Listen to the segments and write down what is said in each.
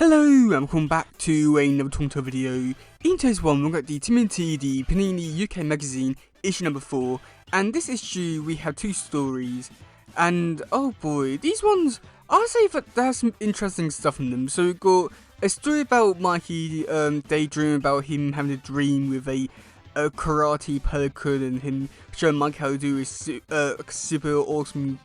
Hello and welcome back to another Tonto video. In today's one we've got the TMNT, the Panini UK magazine, issue number 4, and this issue we have two stories, and oh boy, these ones, I'd say that there's some interesting stuff in them. So we've got a story about Mikey daydreaming about him having a dream with a karate pelican and him showing Mike how to do a super awesome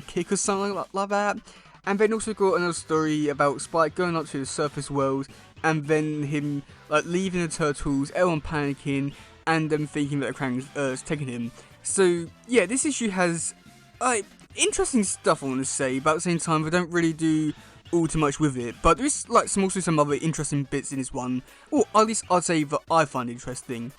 kick or something like that. And then also got another story about Spike going up to the surface world, and then him like leaving the turtles, everyone panicking, and them thinking that the Krang is taking him. So yeah, this issue has interesting stuff I want to say, but at the same time they don't really do all too much with it. But there's like also some other interesting bits in this one, or at least I'd say that I find interesting.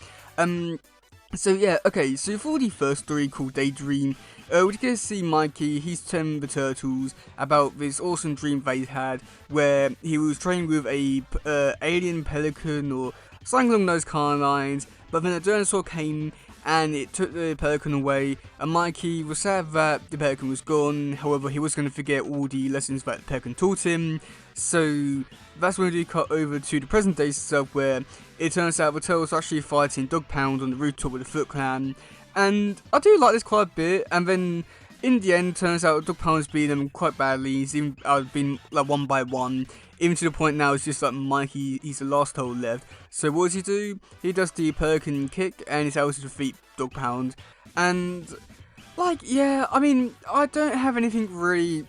So yeah, okay, so for the first story called Daydream, we're going to see Mikey, he's telling the turtles about this awesome dream they had, where he was training with a alien pelican or something along those kind of lines, but then a dinosaur came and it took the pelican away, and Mikey was sad that the pelican was gone. However, he was going to forget all the lessons that the pelican taught him. So that's when we cut over to the present day stuff, where it turns out the turtles are actually fighting Dog Pound on the rooftop with the Foot Clan, and I do like this quite a bit. And then in the end, turns out Dog Pound's beating them quite badly. He's even been like one by one, even to the point now it's just like Mikey, he's the last hole left. So what does he do? He does the pelican kick and he's able to defeat Dog Pound. And like, yeah, I mean, I don't have anything really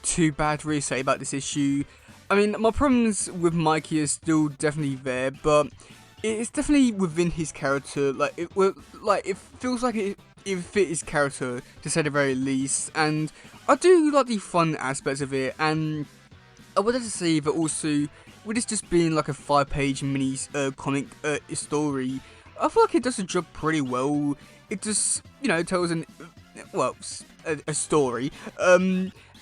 too bad to really say about this issue. I mean, my problems with Mikey are still definitely there, but it's definitely within his character. Like it feels like it fit his character, to say the very least. And I do like the fun aspects of it, and I would have to say that also, with this just being like a 5-page mini comic story, I feel like it does the job pretty well. It just, you know, tells a story,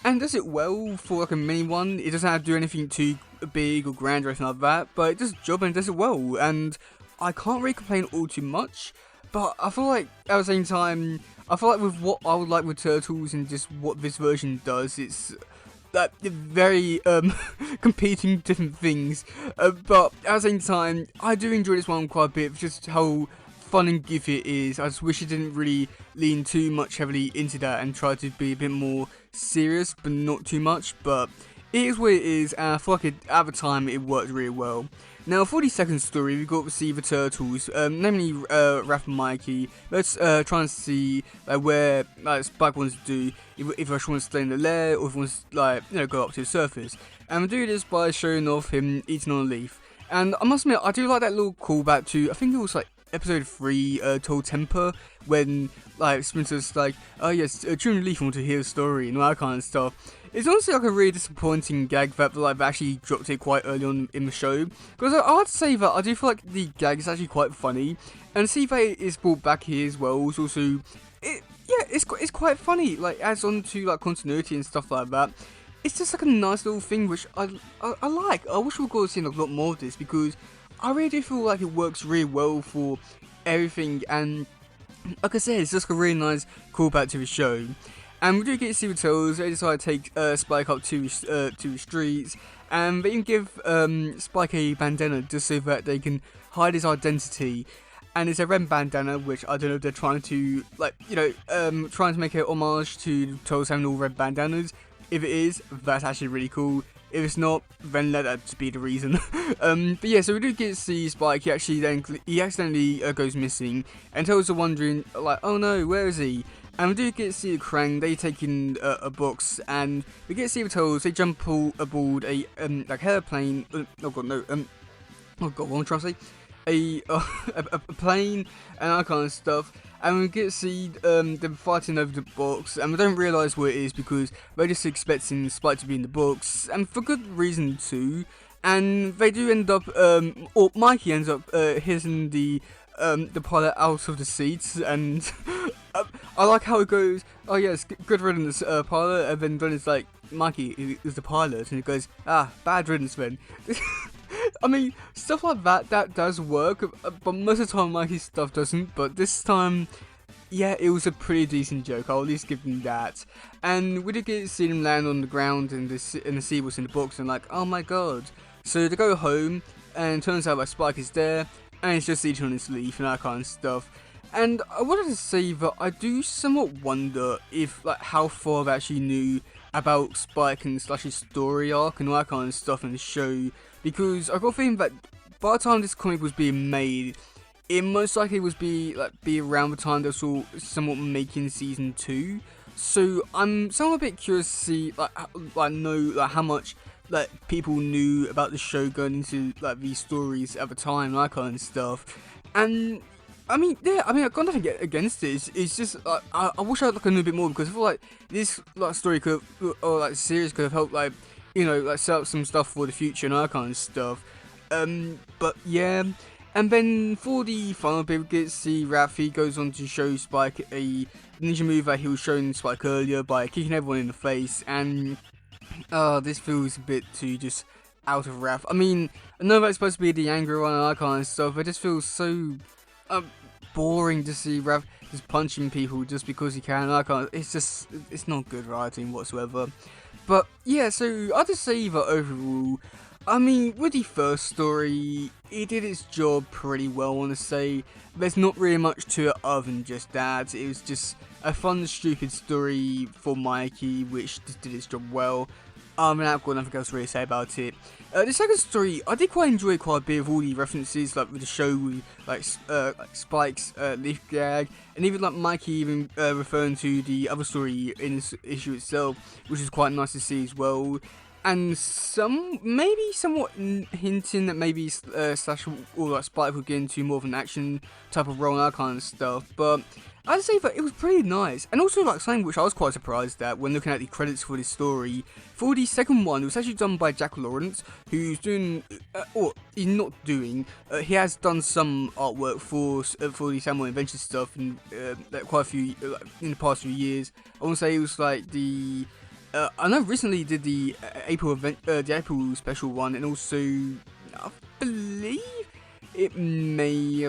and does it well for like a mini one. It doesn't have to do anything too big or grand or anything like that, but it does the job and does it well, and I can't really complain all too much. But I feel like at the same time, I feel like with what I would like with Turtles and just what this version does, it's like very competing different things. But at the same time, I do enjoy this one quite a bit, just how fun and goofy it is. I just wish it didn't really lean too much heavily into that and try to be a bit more serious, but not too much. But it is what it is, and I feel like at the time it worked really well. Now for the second story, we got to see the turtles, namely Raph and Mikey. Let's try and see where Spike wants to do, if he wants to stay in the lair or if he wants to go up to the surface. And we do this by showing off him eating on a leaf. And I must admit, I do like that little callback to, I think it was like episode 3, Told Temper, when Splinter's like, oh yes, chewing the leaf, I want to hear a story and all that kind of stuff. It's honestly like a really disappointing gag that they actually dropped it quite early on in the show, because I have to say that I do feel like the gag is actually quite funny, and see that it is brought back here as well. It's also, it's quite funny, like adds on to like continuity and stuff like that. It's just like a nice little thing which I like. I wish we could have seen a lot more of this, because I really do feel like it works really well for everything, and like I said, it's just a really nice callback to the show. And we do get to see the Turtles. They decide to take Spike up to the streets, and they even give Spike a bandana just so that they can hide his identity. And it's a red bandana, which I don't know if they're trying to trying to make an homage to the Turtles having all red bandanas. If it is, that's actually really cool. If it's not, then let that be the reason. But yeah, so we do get to see Spike. He accidentally goes missing, and Turtles are wondering like, oh no, where is he? And we do get to see the Krang. They take in a box, and we get to see the Turtles. They jump aboard a airplane. Oh god, no. Oh god, what am I trying to say? A plane and that kind of stuff. And we get to see them fighting over the box, and we don't realise what it is because they're just expecting Spike to be in the box, and for good reason too. And they do end up, or Mikey ends up hitting the pilot out of the seats, and I like how it goes, oh yes, good riddance, pilot, and then Don is like, Mikey is the pilot, and it goes, bad riddance then. I mean, stuff like that does work, but most of the time Mikey's stuff doesn't, but this time, yeah, it was a pretty decent joke, I'll at least give them that. And we did get to see them land on the ground and the sea was in the box, and like, oh my god, So they go home, and turns out like Spike is there, and it's just eating on his leaf and that kind of stuff. And I wanted to say that I do somewhat wonder if like how far they actually knew about Spike and Slash's story arc and all that kind of stuff in the show, because I got a feeling that by the time this comic was being made, it most likely was be around the time they were somewhat making season 2. So I'm somewhat a bit curious to see know how much like people knew about the show going into like these stories at the time, that kind of stuff. And I mean, yeah, I got nothing against it. It's just I wish I had like a little bit more, because I feel like this like story could have, or like series could have helped like set up some stuff for the future and that kind of stuff. But yeah. And then for the final bit, we get to see Raffi goes on to show Spike a ninja move that he was showing Spike earlier by kicking everyone in the face, and this feels a bit too just out of wrath. I mean, I know that's supposed to be the angry one and that kind of stuff, but it just feels so boring to see Raph just punching people just because he can. It's not good writing whatsoever. But yeah, so I'll just say that overall, I mean, with the first story, it did its job pretty well, I want to say. There's not really much to it other than just that. It was just a fun, stupid story for Mikey, which just did its job well. And I've got nothing else to really say about it. The second story, I did quite enjoy quite a bit of all the references, like with the show, with like Spike's leaf gag, and even like Mikey even referring to the other story in this issue itself, which is quite nice to see as well. And maybe somewhat hinting that maybe Slash or like Spike would get into more of an action type of role and that kind of stuff. But I'd say that it was pretty nice, and also like something which I was quite surprised at when looking at the credits for this story. For the second one, it was actually done by Jack Lawrence, who's doing, or he's not doing. He has done some artwork for the Samuel Adventure stuff in quite a few in the past few years. I want to say it was like the. I know recently he did the April special one, and also I believe it may.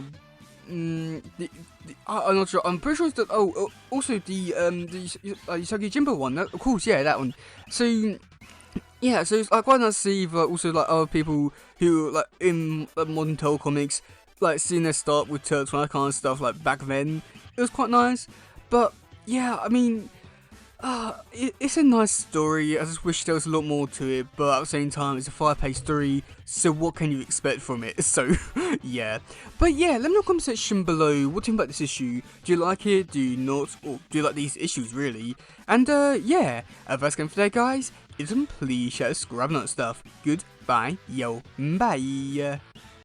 I'm not sure. I'm pretty sure it's that. Also the Usagi Jimbo one. Of course, yeah, that one. So yeah, so it's like quite nice to see that also like other people who like in modern Turtle comics, like seeing their start with Turtles and that kind of stuff. Like back then, it was quite nice. But yeah, I mean. It's a nice story. I just wish there was a lot more to it, but at the same time, it's a 5-page story, so what can you expect from it? So, yeah. But yeah, let me know in the comment section below what you think about this issue. Do you like it? Do you not? Or do you like these issues, really? And, yeah. That's going for today, guys. If you please share, subscribe, and that stuff. Goodbye. Yo. Bye.